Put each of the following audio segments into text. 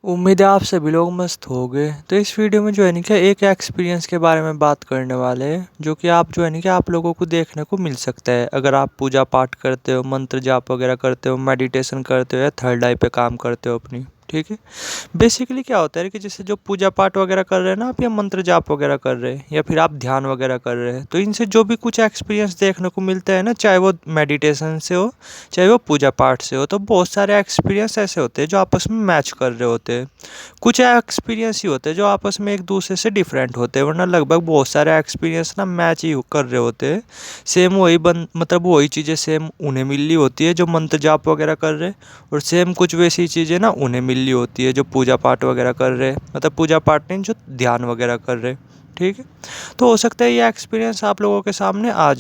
उम्मीद है आप सभी लोग मस्त हो गए। तो इस वीडियो में जो है ना क्या एक एक्सपीरियंस के बारे में बात करने वाले हैं, जो कि आप जो है ना क्या आप लोगों को देखने को मिल सकता है अगर आप पूजा पाठ करते हो, मंत्र जाप वगैरह करते हो, मेडिटेशन करते हो या थर्ड आई पे काम करते हो अपनी। ठीक है। बेसिकली क्या होता है कि जैसे जो पूजा पाठ वगैरह कर रहे हैं ना आप, या मंत्र जाप वगैरह कर रहे हैं या फिर आप ध्यान वगैरह कर रहे हैं, तो इनसे जो भी कुछ एक्सपीरियंस देखने को मिलता है ना, चाहे वो मेडिटेशन से हो चाहे वो पूजा पाठ से हो, तो बहुत सारे एक्सपीरियंस ऐसे होते हैं जो आपस में मैच कर रहे होते हैं। कुछ एक्सपीरियंस ही होते हैं जो आपस में एक दूसरे से डिफरेंट होते हैं, वरना लगभग बहुत सारे एक्सपीरियंस ना मैच ही कर रहे होते हैं। सेम वही मतलब वही चीज़ें सेम उन्हें मिल रही होती है जो मंत्र जाप वगैरह कर रहे हैं, और सेम कुछ वैसी चीज़ें ना उन्हें मिल रही होती है जो पूजा पाठ वगैरह कर रहे हैं, मतलब पूजा पाठ नहीं, जो ध्यान वगैरह कर रहे हैं। ठीक है। तो हो सकता है ये एक्सपीरियंस आप लोगों के सामने आ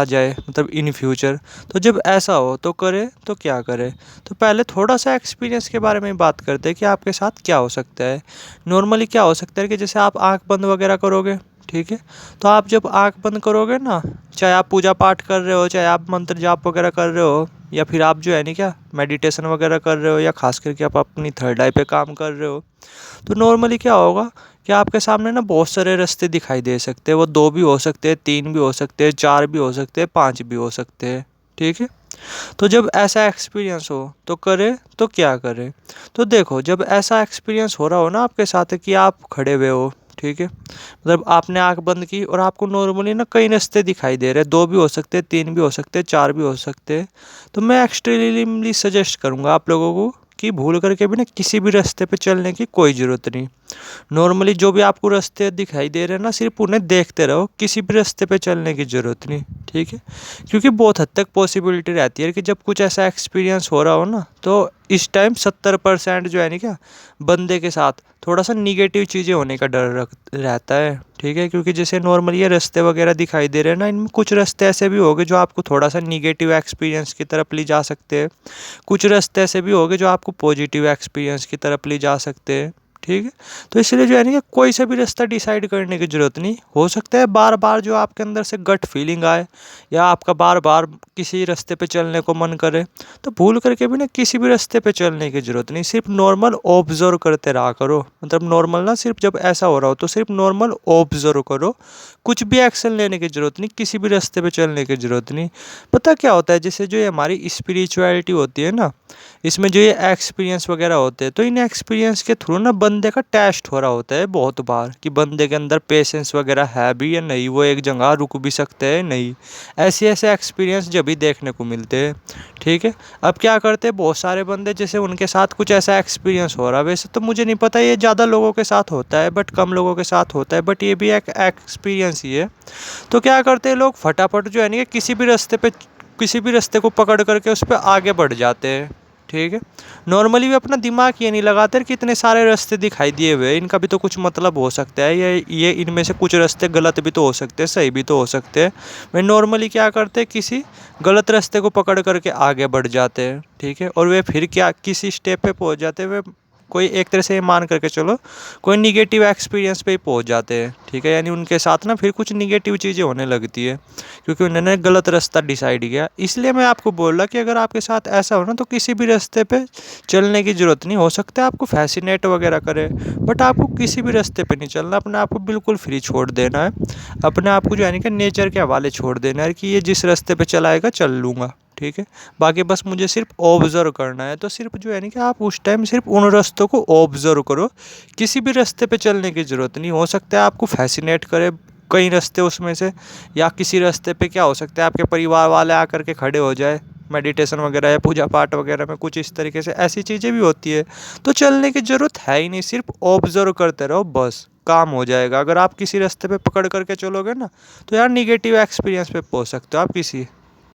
जाए, मतलब इन फ्यूचर। तो जब ऐसा हो तो करें तो क्या करें। तो पहले थोड़ा सा एक्सपीरियंस के बारे में बात करते हैं कि आपके साथ क्या हो सकता है। नॉर्मली क्या हो सकता है कि जैसे आप आंख बंद वगैरह करोगे, ठीक है। तो आप जब आंख बंद करोगे ना, चाहे आप पूजा पाठ कर रहे हो, चाहे आप मंत्र जाप वगैरह कर रहे हो, या फिर आप जो है नहीं क्या मेडिटेशन वगैरह कर रहे हो, या खास करके आप अपनी थर्ड आई पे काम कर रहे हो, तो नॉर्मली क्या होगा कि आपके सामने ना बहुत सारे रास्ते दिखाई दे सकते हैं। वो दो भी हो सकते हैं, तीन भी हो सकते हैं, चार भी हो सकते हैं, पांच भी हो सकते हैं। ठीक है। तो जब ऐसा एक्सपीरियंस हो तो करें तो क्या करें। तो देखो, जब ऐसा एक्सपीरियंस हो रहा हो ना आपके साथ कि आप खड़े हुए हो, ठीक है, मतलब आपने आंख बंद की और आपको नॉर्मली ना कई रास्ते दिखाई दे रहे हैं, दो भी हो सकते हैं, तीन भी हो सकते हैं, चार भी हो सकते हैं। तो मैं एक्सट्रीमली सजेस्ट करूँगा आप लोगों को कि भूल करके भी ना किसी भी रास्ते पे चलने की कोई ज़रूरत नहीं। नॉर्मली जो भी आपको रास्ते दिखाई दे रहे हैं ना, सिर्फ उन्हें देखते रहो, किसी भी रास्ते पे चलने की ज़रूरत नहीं। ठीक है। क्योंकि बहुत हद तक पॉसिबिलिटी रहती है कि जब कुछ ऐसा एक्सपीरियंस हो रहा हो ना, तो इस टाइम 70% जो है नहीं क्या बंदे के साथ थोड़ा सा निगेटिव चीज़ें होने का डर रहता है। ठीक है। क्योंकि जैसे नॉर्मली ये रास्ते वगैरह दिखाई दे रहे हैं ना, इनमें कुछ रास्ते ऐसे भी होंगे जो आपको थोड़ा सा निगेटिव एक्सपीरियंस की तरफ ले जा सकते हैं। कुछ रास्ते ऐसे भी होंगे जो आपको पॉजिटिव एक्सपीरियंस की तरफ ले जा सकते हैं। ठीक है। तो इसलिए जो है ना कि कोई सा भी रास्ता डिसाइड करने की ज़रूरत नहीं। हो सकता है बार बार जो आपके अंदर से गट फीलिंग आए, या आपका बार बार किसी रास्ते पे चलने को मन करे, तो भूल करके भी ना किसी भी रास्ते पे चलने की ज़रूरत नहीं। सिर्फ नॉर्मल ऑब्जर्व करते रहा करो, मतलब नॉर्मल ना, सिर्फ जब ऐसा हो रहा हो तो सिर्फ नॉर्मल ऑब्जर्व करो। कुछ भी एक्शन लेने की ज़रूरत नहीं, किसी भी रास्ते पे चलने की ज़रूरत नहीं। पता क्या होता है, जैसे जो ये हमारी स्पिरिचुअलिटी होती है ना, इसमें जो ये एक्सपीरियंस वगैरह होते हैं, तो इन एक्सपीरियंस के थ्रू ना बंदे का टेस्ट हो रहा होता है बहुत बार कि बंदे के अंदर पेशेंस वगैरह है भी या नहीं, वो एक जगह रुक भी सकते हैं नहीं। ऐसे ऐसे एक्सपीरियंस जब भी देखने को मिलते हैं। ठीक है। अब क्या करते हैं बहुत सारे बंदे, जैसे उनके साथ कुछ ऐसा एक्सपीरियंस हो रहा है, वैसे तो मुझे नहीं पता ये ज़्यादा लोगों के साथ होता है, बट कम लोगों के साथ होता है, बट ये भी एक एक्सपीरियंस ही है। तो क्या करते हैं लोग, फटाफट जो है नहीं, किसी भी रास्ते को पकड़ करके उस पर आगे बढ़ जाते हैं। ठीक है। नॉर्मली वे अपना दिमाग ये नहीं लगाते कि इतने सारे रास्ते दिखाई दिए हुए हैं, इनका भी तो कुछ मतलब हो सकता है, ये इनमें से कुछ रास्ते गलत भी तो हो सकते हैं, सही भी तो हो सकते हैं। वे नॉर्मली क्या करते हैं, किसी गलत रास्ते को पकड़ करके आगे बढ़ जाते हैं। ठीक है। और वे फिर क्या किसी स्टेप पे पहुंच जाते हैं, वे कोई एक तरह से ये मान करके चलो कोई निगेटिव एक्सपीरियंस पे ही पहुंच जाते हैं। ठीक है। यानी उनके साथ ना फिर कुछ निगेटिव चीज़ें होने लगती है, क्योंकि उन्होंने गलत रास्ता डिसाइड किया। इसलिए मैं आपको बोल रहा कि अगर आपके साथ ऐसा हो ना, तो किसी भी रास्ते पे चलने की ज़रूरत नहीं। हो सकता है आपको फैसिनेट वगैरह करे, बट आपको किसी भी रास्ते पे नहीं चलना, अपने आप को बिल्कुल फ्री छोड़ देना है। अपने आप को जो है ना कि नेचर के हवाले छोड़ देना है कि ये जिस रास्ते पे चलाएगा चल लूँगा। ठीक है। बाकी बस मुझे सिर्फ ऑब्जर्व करना है, तो सिर्फ जो है ना कि आप उस टाइम सिर्फ उन रास्तों को ऑब्जर्व करो, किसी भी रास्ते पे चलने की ज़रूरत नहीं। हो सकता है आपको फैसिनेट करे कई रास्ते उसमें से, या किसी रास्ते पे क्या हो सकता है आपके परिवार वाले आकर के खड़े हो जाए मेडिटेशन वगैरह या पूजा पाठ वगैरह में, कुछ इस तरीके से ऐसी चीज़ें भी होती है। तो चलने की ज़रूरत है ही नहीं, सिर्फ ऑब्जर्व करते रहो, बस काम हो जाएगा। अगर आप किसी रास्ते पे पकड़ करके चलोगे ना, तो यार निगेटिव एक्सपीरियंस पे पहुंच सकते हो आप किसी